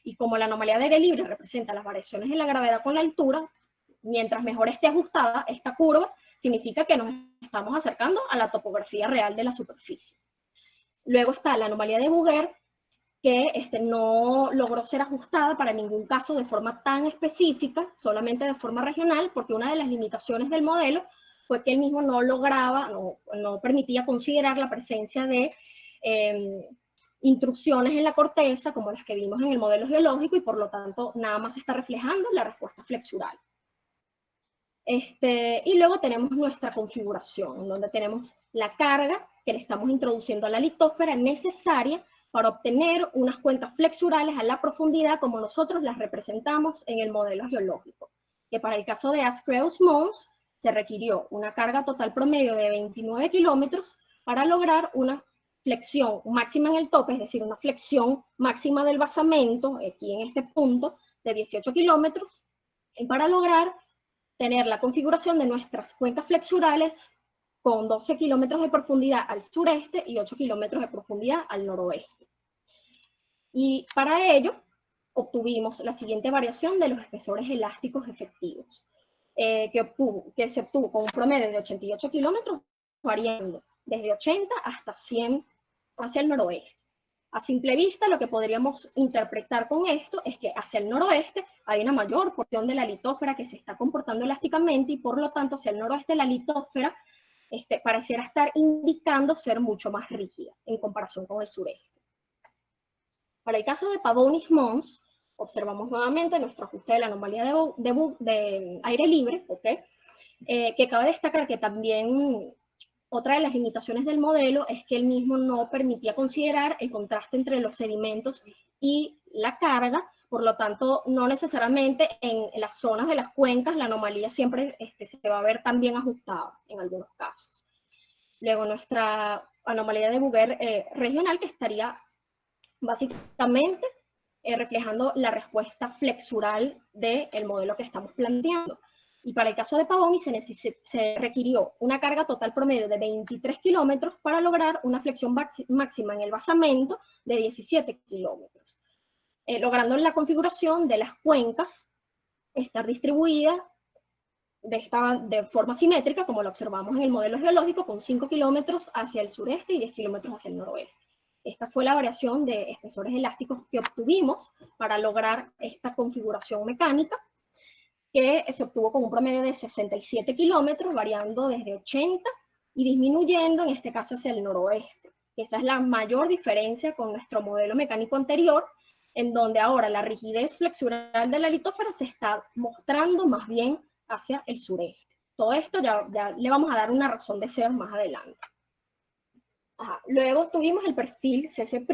Y como la anomalía de aire libre representa las variaciones de la gravedad con la altura, mientras mejor esté ajustada esta curva, significa que nos estamos acercando a la topografía real de la superficie. Luego está la anomalía de Bouguer, que no logró ser ajustada para ningún caso de forma tan específica, solamente de forma regional, porque una de las limitaciones del modelo fue que él mismo no lograba, no permitía considerar la presencia de intrusiones en la corteza, como las que vimos en el modelo geológico, y por lo tanto nada más está reflejando la respuesta flexural. Y luego tenemos nuestra configuración, donde tenemos la carga que le estamos introduciendo a la litósfera necesaria para obtener unas cuencas flexurales a la profundidad como nosotros las representamos en el modelo geológico, que para el caso de Ascreus Mons se requirió una carga total promedio de 29 kilómetros para lograr una flexión máxima en el tope, es decir, una flexión máxima del basamento, aquí en este punto, de 18 kilómetros, y para lograr tener la configuración de nuestras cuencas flexurales con 12 kilómetros de profundidad al sureste y 8 kilómetros de profundidad al noroeste. Y para ello obtuvimos la siguiente variación de los espesores elásticos efectivos, que se obtuvo con un promedio de 88 kilómetros, variando desde 80 hasta 100 hacia el noroeste. A simple vista, lo que podríamos interpretar con esto es que hacia el noroeste hay una mayor porción de la litósfera que se está comportando elásticamente y por lo tanto hacia el noroeste la litósfera pareciera estar indicando ser mucho más rígida en comparación con el sureste. Para el caso de Pavonis Mons, observamos nuevamente nuestro ajuste de la anomalía de aire libre, ¿okay? Que cabe destacar que también otra de las limitaciones del modelo es que él mismo no permitía considerar el contraste entre los sedimentos y la carga, por lo tanto, no necesariamente en las zonas de las cuencas la anomalía siempre se va a ver tan bien ajustada en algunos casos. Luego nuestra anomalía de Bouguer regional, que estaría básicamente reflejando la respuesta flexural del modelo que estamos planteando. Y para el caso de Pavonis se requirió una carga total promedio de 23 kilómetros para lograr una flexión máxima en el basamento de 17 kilómetros, logrando la configuración de las cuencas estar distribuida de forma simétrica, como lo observamos en el modelo geológico, con 5 kilómetros hacia el sureste y 10 kilómetros hacia el noroeste. Esta fue la variación de espesores elásticos que obtuvimos para lograr esta configuración mecánica, que se obtuvo con un promedio de 67 kilómetros, variando desde 80 y disminuyendo, en este caso, hacia el noroeste. Esa es la mayor diferencia con nuestro modelo mecánico anterior, en donde ahora la rigidez flexural de la litósfera se está mostrando más bien hacia el sureste. Todo esto ya le vamos a dar una razón de ser más adelante. Luego tuvimos el perfil CC',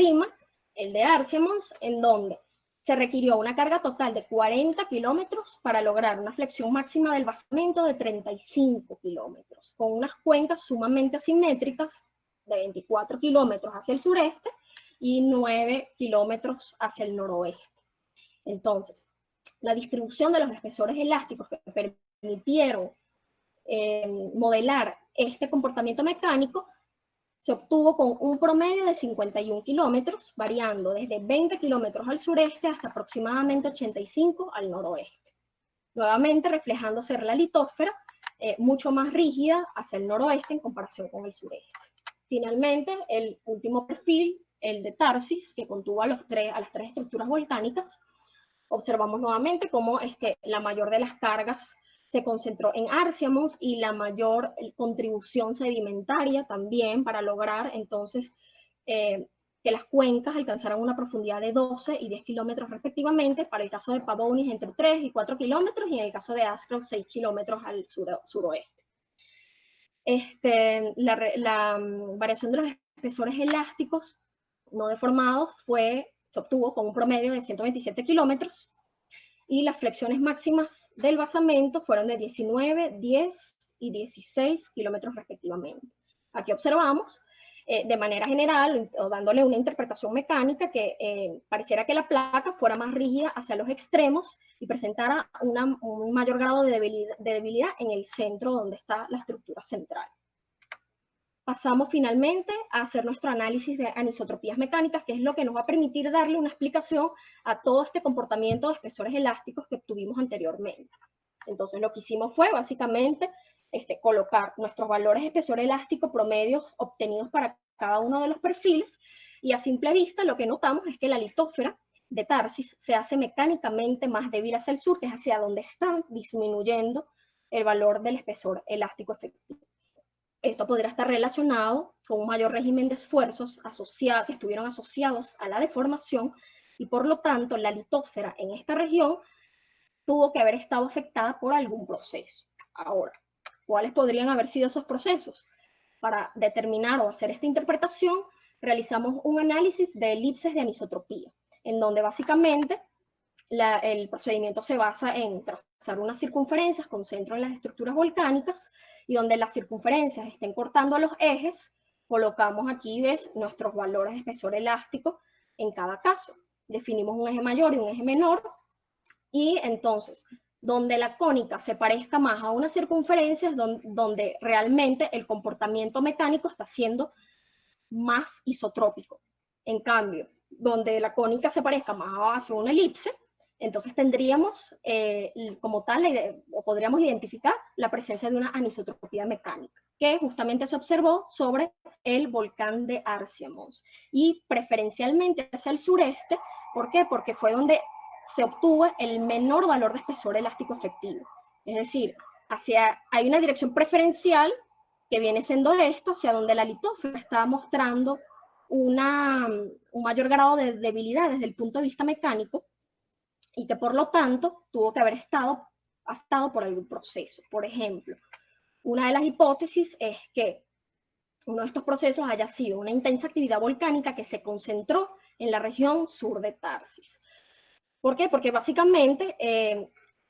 el de Arsiemons, en donde se requirió una carga total de 40 kilómetros para lograr una flexión máxima del basamento de 35 kilómetros, con unas cuencas sumamente asimétricas de 24 kilómetros hacia el sureste y 9 kilómetros hacia el noroeste. Entonces, la distribución de los espesores elásticos que permitieron modelar este comportamiento mecánico se obtuvo con un promedio de 51 kilómetros, variando desde 20 kilómetros al sureste hasta aproximadamente 85 al noroeste. Nuevamente reflejando ser la litósfera mucho más rígida hacia el noroeste en comparación con el sureste. Finalmente, el último perfil, el de Tarsis, que contuvo a las tres estructuras volcánicas, observamos nuevamente cómo la mayor de las cargas se concentró en Arsiemons y la mayor contribución sedimentaria también para lograr entonces que las cuencas alcanzaran una profundidad de 12 y 10 kilómetros respectivamente, para el caso de Pavonis entre 3 y 4 kilómetros, y en el caso de Ascroft 6 kilómetros al suroeste. La variación de los espesores elásticos no deformados se obtuvo con un promedio de 127 kilómetros, y las flexiones máximas del basamento fueron de 19, 10 y 16 kilómetros respectivamente. Aquí observamos de manera general, o dándole una interpretación mecánica, que pareciera que la placa fuera más rígida hacia los extremos y presentara un mayor grado de debilidad en el centro donde está la estructura central. Pasamos finalmente a hacer nuestro análisis de anisotropías mecánicas, que es lo que nos va a permitir darle una explicación a todo este comportamiento de espesores elásticos que obtuvimos anteriormente. Entonces lo que hicimos fue básicamente colocar nuestros valores de espesor elástico promedios obtenidos para cada uno de los perfiles, y a simple vista lo que notamos es que la litósfera de Tarsis se hace mecánicamente más débil hacia el sur, que es hacia donde están disminuyendo el valor del espesor elástico efectivo. Esto podría estar relacionado con un mayor régimen de esfuerzos que estuvieron asociados a la deformación, y por lo tanto la litósfera en esta región tuvo que haber estado afectada por algún proceso. Ahora, ¿cuáles podrían haber sido esos procesos? Para determinar o hacer esta interpretación, realizamos un análisis de elipses de anisotropía, en donde básicamente el procedimiento se basa en trazar unas circunferencias con centro en las estructuras volcánicas, y donde las circunferencias estén cortando a los ejes, colocamos aquí, ves, nuestros valores de espesor elástico en cada caso. Definimos un eje mayor y un eje menor, y entonces, donde la cónica se parezca más a una circunferencia es donde realmente el comportamiento mecánico está siendo más isotrópico. En cambio, donde la cónica se parezca más a una elipse, entonces tendríamos como tal, o podríamos identificar la presencia de una anisotropía mecánica, que justamente se observó sobre el volcán de Arsiemons, y preferencialmente hacia el sureste. ¿Por qué? Porque fue donde se obtuvo el menor valor de espesor elástico efectivo. Es decir, hay una dirección preferencial que viene siendo esto, hacia donde la litósfera está mostrando un mayor grado de debilidad desde el punto de vista mecánico, y que por lo tanto tuvo que haber estado por algún proceso. Por ejemplo, una de las hipótesis es que uno de estos procesos haya sido una intensa actividad volcánica que se concentró en la región sur de Tarsis. ¿Por qué? Porque básicamente,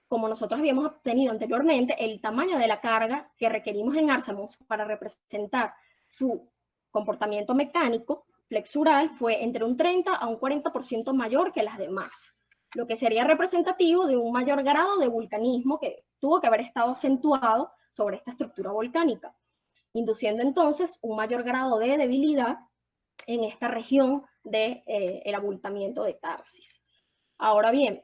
como nosotros habíamos obtenido anteriormente, el tamaño de la carga que requerimos en Arsiemons para representar su comportamiento mecánico flexural fue entre un 30 a un 40% mayor que las demás, lo que sería representativo de un mayor grado de vulcanismo que tuvo que haber estado acentuado sobre esta estructura volcánica, induciendo entonces un mayor grado de debilidad en esta región del abultamiento de Tarsis. Ahora bien,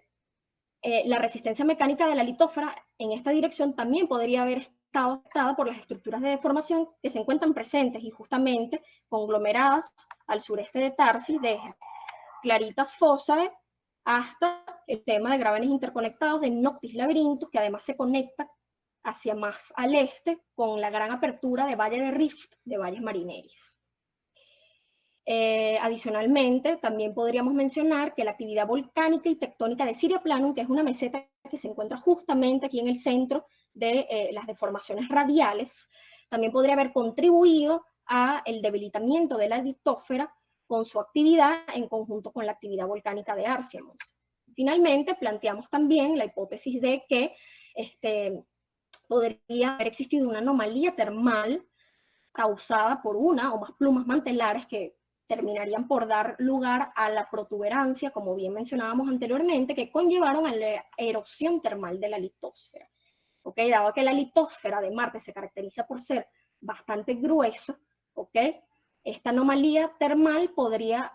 la resistencia mecánica de la litósfera en esta dirección también podría haber estado afectada por las estructuras de deformación que se encuentran presentes y justamente conglomeradas al sureste de Tarsis, desde Claritas Fossae hasta el tema de gravenes interconectados de Noctis Labyrinthus, que además se conecta hacia más al este con la gran apertura de Valle de Rift de Valles Marineris. Adicionalmente, también podríamos mencionar que la actividad volcánica y tectónica de Siria Planum, que es una meseta que se encuentra justamente aquí en el centro de las deformaciones radiales, también podría haber contribuido al debilitamiento de la litósfera con su actividad en conjunto con la actividad volcánica de Arsiemons. Finalmente, planteamos también la hipótesis de que podría haber existido una anomalía termal causada por una o más plumas mantelares que terminarían por dar lugar a la protuberancia, como bien mencionábamos anteriormente, que conllevaron a la erosión termal de la litósfera. ¿Okay? Dado que la litósfera de Marte se caracteriza por ser bastante gruesa, ¿okay? Esta anomalía termal podría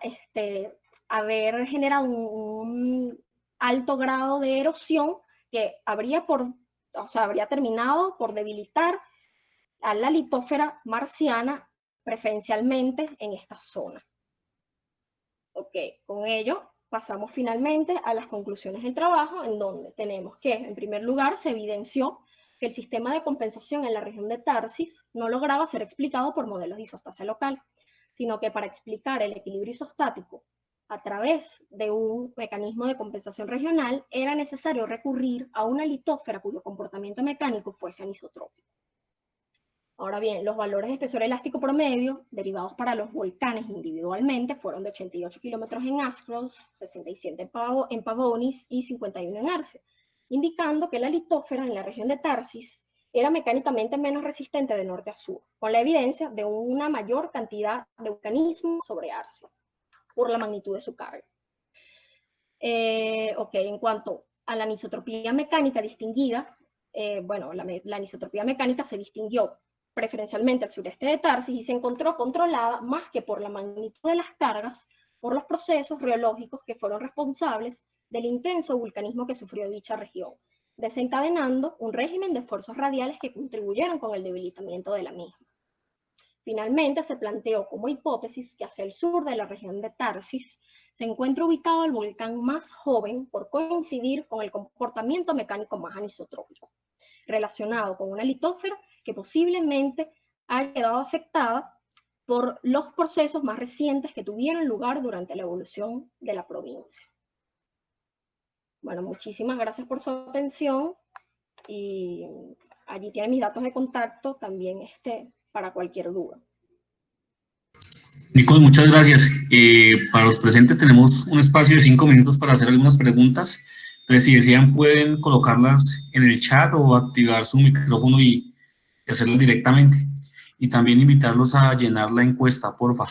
haber generado un alto grado de erosión que habría terminado por debilitar a la litósfera marciana, preferencialmente en esta zona. Ok, con ello pasamos finalmente a las conclusiones del trabajo, en donde tenemos que, en primer lugar, se evidenció que el sistema de compensación en la región de Tarsis no lograba ser explicado por modelos de isostasia local. sino que para explicar el equilibrio isostático a través de un mecanismo de compensación regional, era necesario recurrir a una litósfera cuyo comportamiento mecánico fuese anisotrópico. Ahora bien, los valores de espesor elástico promedio derivados para los volcanes individualmente fueron de 88 kilómetros en Ascross, 67 en Pavonis y 51 en Arce, indicando que la litósfera en la región de Tarsis era mecánicamente menos resistente de norte a sur, con la evidencia de una mayor cantidad de vulcanismo sobre Arce, por la magnitud de su carga. En cuanto a la anisotropía mecánica distinguida, bueno, la anisotropía mecánica se distinguió preferencialmente al sureste de Tarsis y se encontró controlada más que por la magnitud de las cargas, por los procesos geológicos que fueron responsables del intenso vulcanismo que sufrió dicha región, desencadenando un régimen de fuerzas radiales que contribuyeron con el debilitamiento de la misma. Finalmente, se planteó como hipótesis que hacia el sur de la región de Tarsis se encuentra ubicado el volcán más joven por coincidir con el comportamiento mecánico más anisotrópico, relacionado con una litósfera que posiblemente haya quedado afectada por los procesos más recientes que tuvieron lugar durante la evolución de la provincia. Bueno, muchísimas gracias por su atención y allí tienen mis datos de contacto también para cualquier duda. Nicole, muchas gracias. Para los presentes tenemos un espacio de 5 minutos para hacer algunas preguntas. Entonces, si desean, pueden colocarlas en el chat o activar su micrófono y hacerlas directamente. Y también invitarlos a llenar la encuesta, porfa.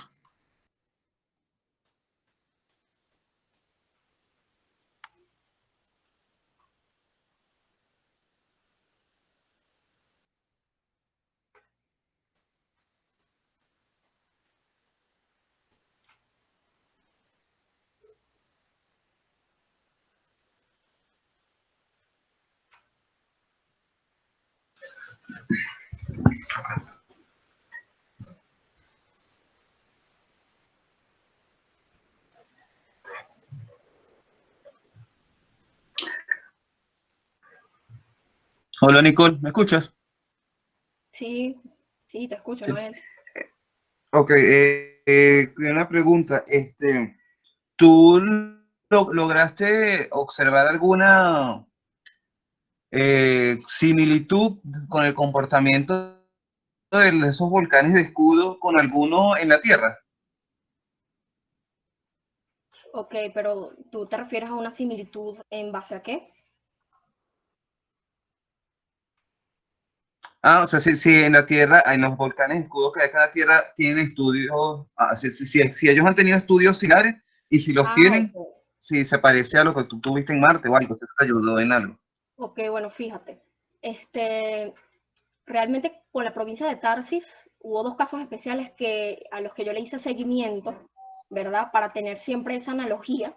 Hola Nicole, ¿me escuchas? Sí, sí, te escucho, Sí. Noel. Ok, una pregunta. ¿Tú lograste observar alguna similitud con el comportamiento de esos volcanes de escudo con alguno en la Tierra? Ok, pero ¿tú te refieres a una similitud en base a qué? O sea, si en la Tierra, en los volcanes de escudo que hay acá en la Tierra, tienen estudios, si ellos han tenido estudios similares y si los tienen, Ok. si se parece a lo que tú tuviste en Marte o algo, si eso te ayudó en algo. Ok, bueno, fíjate. Realmente con la provincia de Tarsis hubo dos casos especiales a los que yo le hice seguimiento, ¿verdad? Para tener siempre esa analogía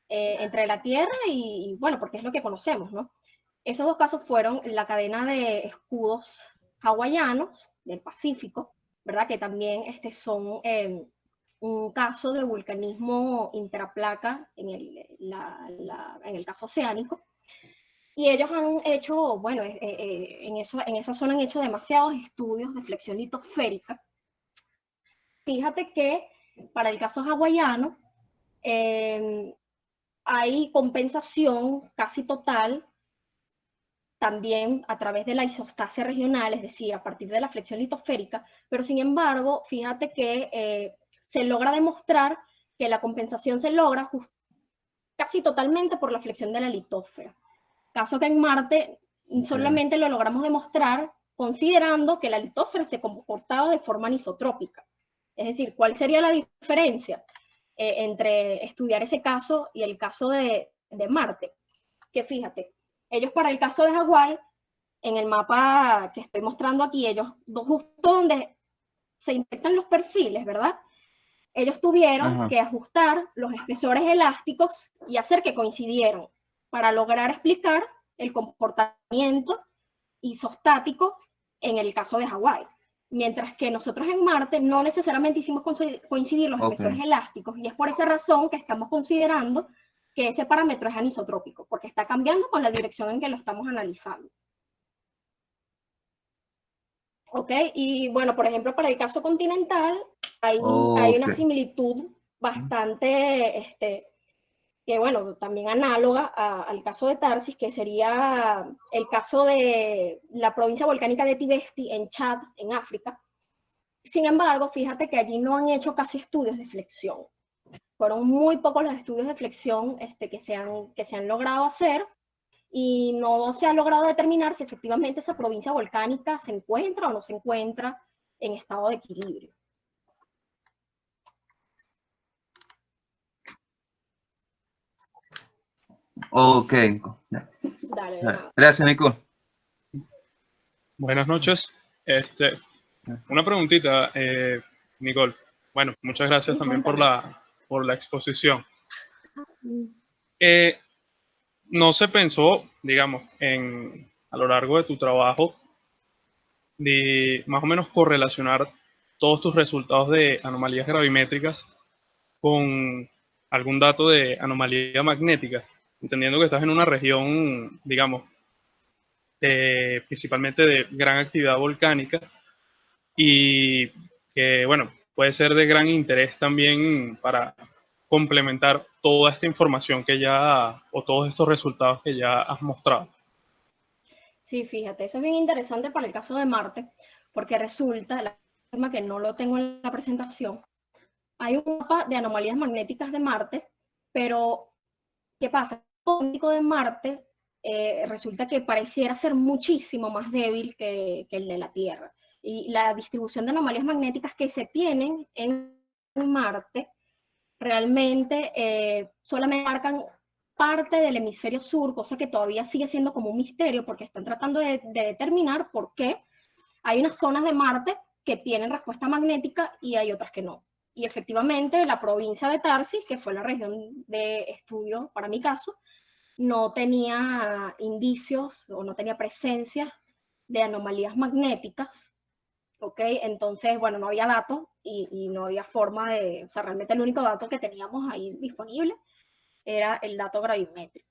entre la Tierra y, bueno, porque es lo que conocemos, ¿no? Esos dos casos fueron la cadena de escudos hawaianos del Pacífico, ¿verdad? Que también son un caso de vulcanismo intraplaca en el caso oceánico. Y ellos han hecho, bueno, en esa zona han hecho demasiados estudios de flexión litosférica. Fíjate que para el caso hawaiano hay compensación casi total también a través de la isostasia regional, es decir, a partir de la flexión litosférica, pero sin embargo, fíjate que se logra demostrar que la compensación se logra casi totalmente por la flexión de la litósfera. Caso que en Marte solamente lo logramos demostrar considerando que la litósfera se comportaba de forma anisotrópica. Es decir, ¿cuál sería la diferencia entre estudiar ese caso y el caso de Marte? Que fíjate, ellos para el caso de Hawái, en el mapa que estoy mostrando aquí, ellos, justo donde se infectan los perfiles, ¿verdad? Ellos tuvieron que ajustar los espesores elásticos y hacer que coincidieran para lograr explicar el comportamiento isostático en el caso de Hawái. Mientras que nosotros en Marte no necesariamente hicimos coincidir los espesores elásticos, y es por esa razón que estamos considerando que ese parámetro es anisotrópico, porque está cambiando con la dirección en que lo estamos analizando. ¿Ok? Y bueno, por ejemplo, para el caso continental, Hay una Ok. similitud bastante, que bueno, también análoga al caso de Tarsis, que sería el caso de la provincia volcánica de Tibesti en Chad, en África. Sin embargo, fíjate que allí no han hecho casi estudios de flexión. Fueron muy pocos los estudios de flexión que se han logrado hacer, y no se ha logrado determinar si efectivamente esa provincia volcánica se encuentra o no se encuentra en estado de equilibrio. Ok. Dale, de nada. Gracias, Nico. Buenas noches. Una preguntita, Nicole. Bueno, muchas gracias también por la exposición. ¿No se pensó, digamos, a lo largo de tu trabajo, de más o menos correlacionar todos tus resultados de anomalías gravimétricas con algún dato de anomalía magnética? Entendiendo que estás en una región, digamos, principalmente de gran actividad volcánica, y que, bueno, puede ser de gran interés también para complementar toda esta información o todos estos resultados que ya has mostrado. Sí, fíjate, eso es bien interesante para el caso de Marte, porque resulta, la forma que no lo tengo en la presentación, hay un mapa de anomalías magnéticas de Marte, pero ¿qué pasa? El magnético de Marte resulta que pareciera ser muchísimo más débil que el de la Tierra. Y la distribución de anomalías magnéticas que se tienen en Marte realmente solamente marcan parte del hemisferio sur, cosa que todavía sigue siendo como un misterio, porque están tratando de determinar por qué hay unas zonas de Marte que tienen respuesta magnética y hay otras que no. Y efectivamente la provincia de Tarsis, que fue la región de estudio para mi caso, no tenía indicios o no tenía presencia de anomalías magnéticas, ¿ok? Entonces, bueno, no había datos y no había forma o sea, realmente el único dato que teníamos ahí disponible era el dato gravimétrico.